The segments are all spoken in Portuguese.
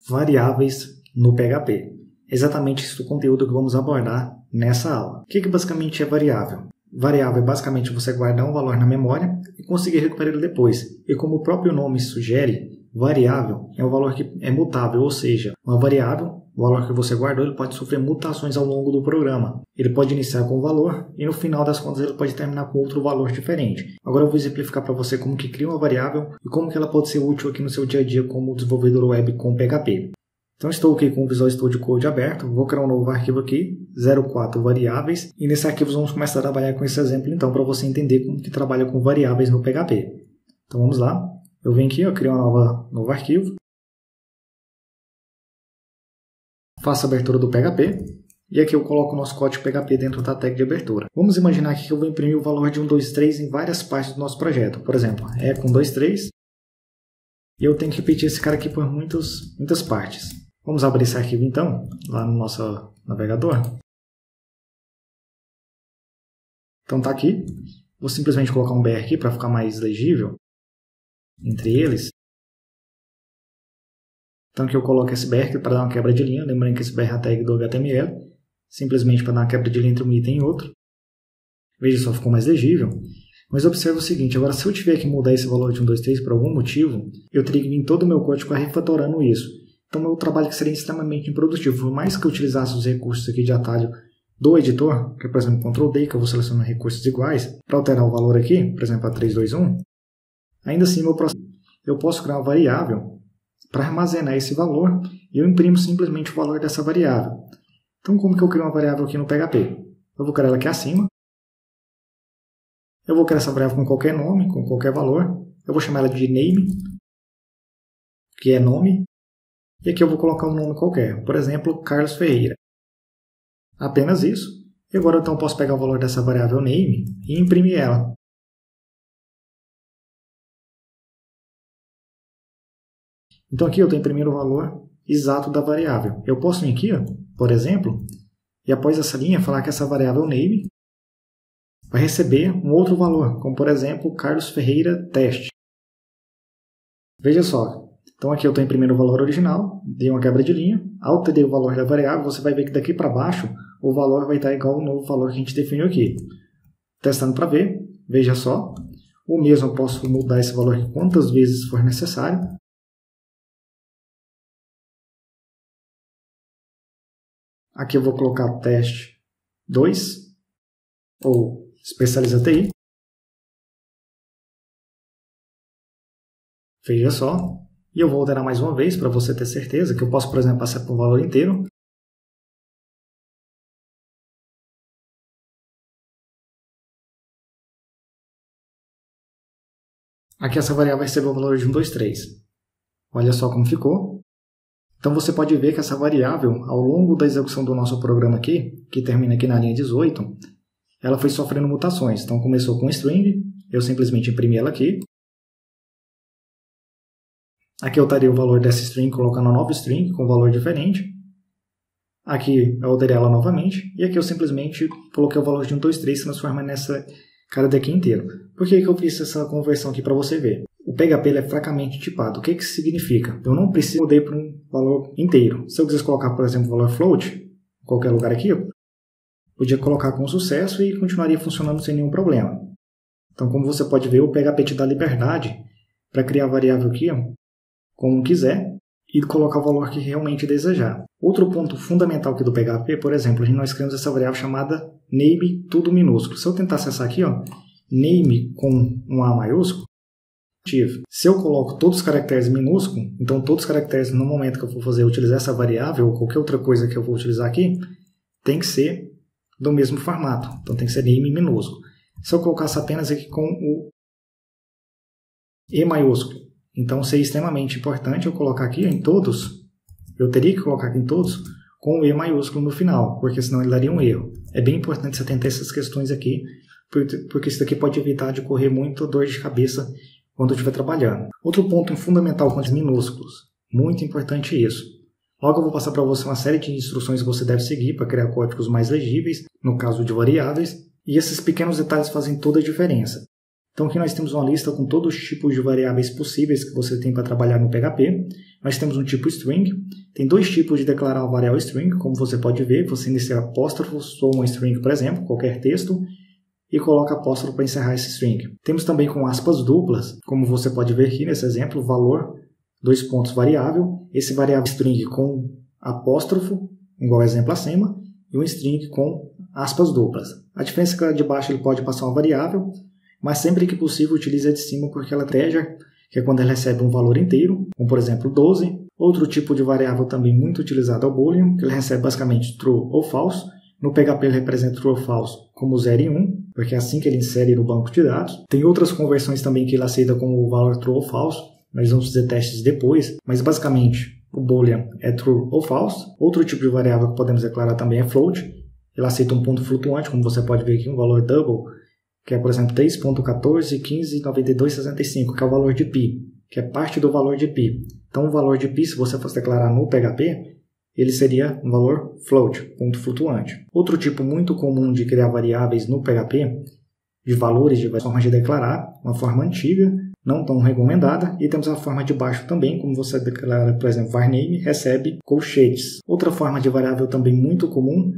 variáveis no PHP. É exatamente esse o conteúdo que vamos abordar nessa aula. O que basicamente é variável? Variável é basicamente você guardar um valor na memória e conseguir recuperar ele depois. E como o próprio nome sugere, variável é um valor que é mutável, ou seja, uma variável, o valor que você guardou, ele pode sofrer mutações ao longo do programa. Ele pode iniciar com um valor e no final das contas ele pode terminar com outro valor diferente. Agora eu vou exemplificar para você como que cria uma variável e como que ela pode ser útil aqui no seu dia a dia como desenvolvedor web com PHP. Então estou aqui com o Visual Studio Code aberto, vou criar um novo arquivo aqui, 04 variáveis, e nesse arquivo vamos começar a trabalhar com esse exemplo então para você entender como que trabalha com variáveis no PHP. Então vamos lá, eu venho aqui, crio um novo arquivo, faço a abertura do PHP, e aqui eu coloco o nosso código PHP dentro da tag de abertura. Vamos imaginar aqui que eu vou imprimir o valor de 1, 2, 3 em várias partes do nosso projeto. Por exemplo, com 1, 2, 3, e eu tenho que repetir esse cara aqui por muitas partes. Vamos abrir esse arquivo então, lá no nosso navegador. Então tá aqui. Vou simplesmente colocar um BR aqui para ficar mais legível entre eles. Então aqui eu coloco esse BR para dar uma quebra de linha. Lembrando que esse BR é a tag do HTML. Simplesmente para dar uma quebra de linha entre um item e outro. Veja só, ficou mais legível. Mas observe o seguinte, agora se eu tiver que mudar esse valor de 1, 2, 3 por algum motivo, eu teria que vir todo o meu código refatorando isso. Então, meu trabalho seria extremamente improdutivo. Por mais que eu utilizasse os recursos aqui de atalho do editor, que é, por exemplo, Ctrl D, que eu vou selecionar recursos iguais, para alterar o valor aqui, por exemplo, a 3, 2, 1, ainda assim, eu posso criar uma variável para armazenar esse valor e eu imprimo simplesmente o valor dessa variável. Então, como que eu crio uma variável aqui no PHP? Eu vou criar ela aqui acima. Eu vou criar essa variável com qualquer nome, com qualquer valor. Eu vou chamar ela de name, que é nome. E aqui eu vou colocar um nome qualquer, por exemplo, Carlos Ferreira. Apenas isso. E agora então eu posso pegar o valor dessa variável name e imprimir ela. Então aqui eu estou imprimindo o valor exato da variável. Eu posso vir aqui, por exemplo, e após essa linha falar que essa variável name vai receber um outro valor, como por exemplo, Carlos Ferreira teste. Veja só. Então aqui eu estou imprimindo o valor original, dei uma quebra de linha, alterei o valor da variável, você vai ver que daqui para baixo o valor vai estar igual ao novo valor que a gente definiu aqui. Testando para ver, veja só, o mesmo eu posso mudar esse valor aqui quantas vezes for necessário. Aqui eu vou colocar teste 2, ou especializa TI. Veja só. E eu vou alterar mais uma vez para você ter certeza que eu posso, por exemplo, passar para o valor inteiro. Aqui essa variável vai receber o valor de 1, 2, 3. Olha só como ficou. Então você pode ver que essa variável, ao longo da execução do nosso programa aqui, que termina aqui na linha 18, ela foi sofrendo mutações. Então começou com string, eu simplesmente imprimi ela aqui. Aqui eu alterei o valor dessa string colocando uma nova string com valor diferente. Aqui eu alterei ela novamente. E aqui eu simplesmente coloquei o valor de 1, 2, 3 transformando nessa cara daqui inteiro. Por que eu fiz essa conversão aqui para você ver? O PHP ele é fracamente tipado. O que isso significa? Eu não preciso mudar para um valor inteiro. Se eu quisesse colocar, por exemplo, o valor float, em qualquer lugar aqui, eu podia colocar com sucesso e continuaria funcionando sem nenhum problema. Então, como você pode ver, o PHP te dá liberdade para criar a variável aqui, como quiser, e colocar o valor que realmente desejar. Outro ponto fundamental aqui do PHP, por exemplo, nós criamos essa variável chamada name, tudo minúsculo. Se eu tentar acessar aqui, name com um A maiúsculo, se eu coloco todos os caracteres minúsculos, então todos os caracteres no momento que eu for utilizar essa variável, ou qualquer outra coisa que eu vou utilizar aqui, tem que ser do mesmo formato. Então tem que ser name minúsculo. Se eu colocasse apenas aqui com o E maiúsculo, então seria extremamente importante eu colocar aqui em todos, eu teria que colocar aqui em todos com o E maiúsculo no final, porque senão ele daria um erro. É bem importante você atentar essas questões aqui, porque isso daqui pode evitar de correr muito dor de cabeça quando eu estiver trabalhando. Outro ponto fundamental com os minúsculos, muito importante isso. Logo eu vou passar para você uma série de instruções que você deve seguir para criar códigos mais legíveis, no caso de variáveis, e esses pequenos detalhes fazem toda a diferença. Então aqui nós temos uma lista com todos os tipos de variáveis possíveis que você tem para trabalhar no PHP. Nós temos um tipo string, tem dois tipos de declarar uma variável string, como você pode ver, você inicia apóstrofo, soma um string, por exemplo, qualquer texto, e coloca apóstrofo para encerrar esse string. Temos também com aspas duplas, como você pode ver aqui nesse exemplo, valor, dois pontos variável, esse variável string com apóstrofo, igual ao exemplo acima, e um string com aspas duplas. A diferença é que de baixo ele pode passar uma variável, mas sempre que possível utilize a de cima porque ela integer, que é quando ele recebe um valor inteiro, como por exemplo 12. Outro tipo de variável também muito utilizado é o boolean, que ele recebe basicamente true ou false. No PHP ele representa true ou false como 0 e 1, porque é assim que ele insere no banco de dados. Tem outras conversões também que ele aceita como o valor true ou false, nós vamos fazer testes depois, mas basicamente o boolean é true ou false. Outro tipo de variável que podemos declarar também é float, ele aceita um ponto flutuante, como você pode ver aqui, um valor double, que é, por exemplo, 3.14, 15, 92, 65, que é o valor de π, que é parte do valor de π. Então, o valor de π, se você fosse declarar no PHP, ele seria um valor float, ponto flutuante. Outro tipo muito comum de criar variáveis no PHP, de valores, de formas de declarar, uma forma antiga, não tão recomendada, e temos a forma de baixo também, como você declara, por exemplo, varname, recebe colchetes. Outra forma de variável também muito comum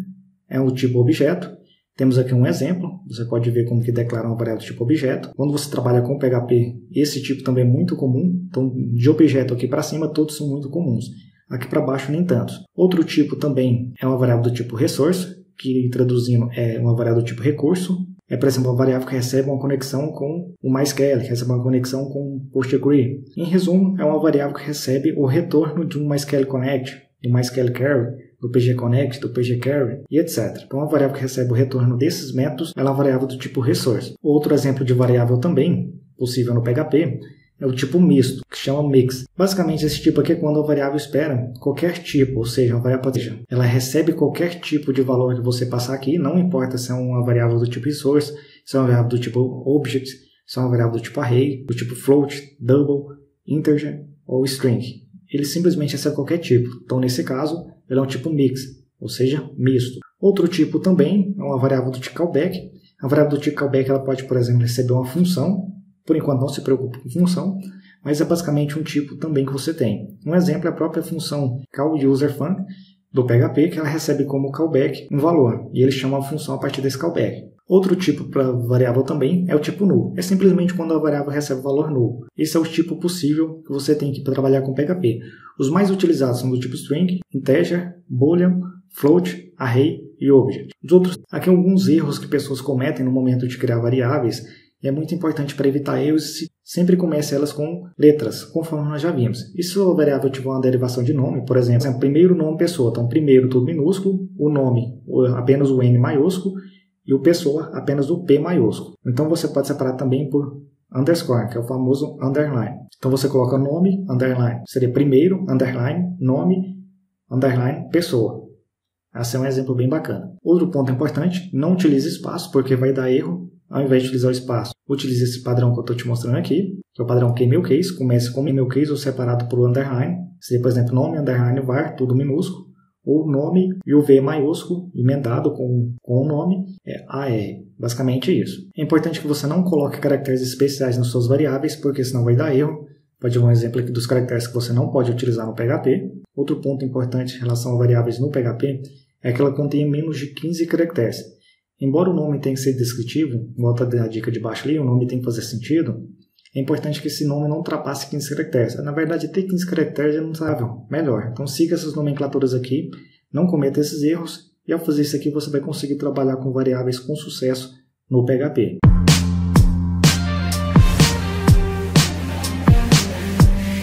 é o tipo objeto. Temos aqui um exemplo, você pode ver como que declara uma variável do tipo objeto. Quando você trabalha com PHP, esse tipo também é muito comum. Então, de objeto aqui para cima, todos são muito comuns. Aqui para baixo, nem tanto. Outro tipo também é uma variável do tipo resource, que traduzindo é uma variável do tipo recurso. É, por exemplo, uma variável que recebe uma conexão com o MySQL, que recebe uma conexão com o PostgreSQL. Em resumo, é uma variável que recebe o retorno de um MySQL Connect, do MySQL Query, do PG Connect, do PG Query e etc. Então, a variável que recebe o retorno desses métodos ela é uma variável do tipo resource. Outro exemplo de variável também possível no PHP é o tipo misto, que chama mix. Basicamente, esse tipo aqui é quando a variável espera qualquer tipo, ou seja, a variável ela recebe qualquer tipo de valor que você passar aqui, não importa se é uma variável do tipo resource, se é uma variável do tipo object, se é uma variável do tipo array, do tipo float, double, integer ou string. Ele simplesmente recebe qualquer tipo. Então, nesse caso, ele é um tipo mix, ou seja, misto. Outro tipo também é uma variável do tipo callback. A variável do tipo callback ela pode, por exemplo, receber uma função. Por enquanto não se preocupe com função, mas é basicamente um tipo também que você tem. Um exemplo é a própria função callUserFun do PHP, que ela recebe como callback um valor, e ele chama a função a partir desse callback. Outro tipo para variável também é o tipo null. É simplesmente quando a variável recebe o valor null. Esse é o tipo possível que você tem aqui para trabalhar com PHP. Os mais utilizados são do tipo string, integer, boolean, float, array e object. Os outros, aqui alguns erros que pessoas cometem no momento de criar variáveis, e é muito importante para evitar erros, sempre comece elas com letras, conforme nós já vimos. E se a variável tiver uma derivação de nome, por exemplo, primeiro nome pessoa, então primeiro tudo minúsculo, o nome apenas o N maiúsculo, e o pessoa apenas o P maiúsculo. Então você pode separar também por underscore, que é o famoso underline. Então você coloca nome, underline, seria primeiro, underline, nome, underline, pessoa. Esse é um exemplo bem bacana. Outro ponto importante, não utilize espaço, porque vai dar erro. Ao invés de utilizar o espaço, utilize esse padrão que eu estou te mostrando aqui, que é o padrão KMailCase. Comece com KMailCase ou separado por underline. Seria, por exemplo, nome, underline, var, tudo minúsculo. Ou nome e o V maiúsculo, emendado com o nome, é AR. Basicamente isso. É importante que você não coloque caracteres especiais nas suas variáveis, porque senão vai dar erro. Pode dar um exemplo aqui dos caracteres que você não pode utilizar no PHP. Outro ponto importante em relação a variáveis no PHP é que ela contém menos de 15 caracteres. Embora o nome tenha que ser descritivo, volta a dica de baixo ali, o nome tem que fazer sentido, é importante que esse nome não ultrapasse 15 caracteres. Na verdade, ter 15 caracteres é não sabe, melhor. Então siga essas nomenclaturas aqui, não cometa esses erros, e ao fazer isso aqui você vai conseguir trabalhar com variáveis com sucesso no PHP.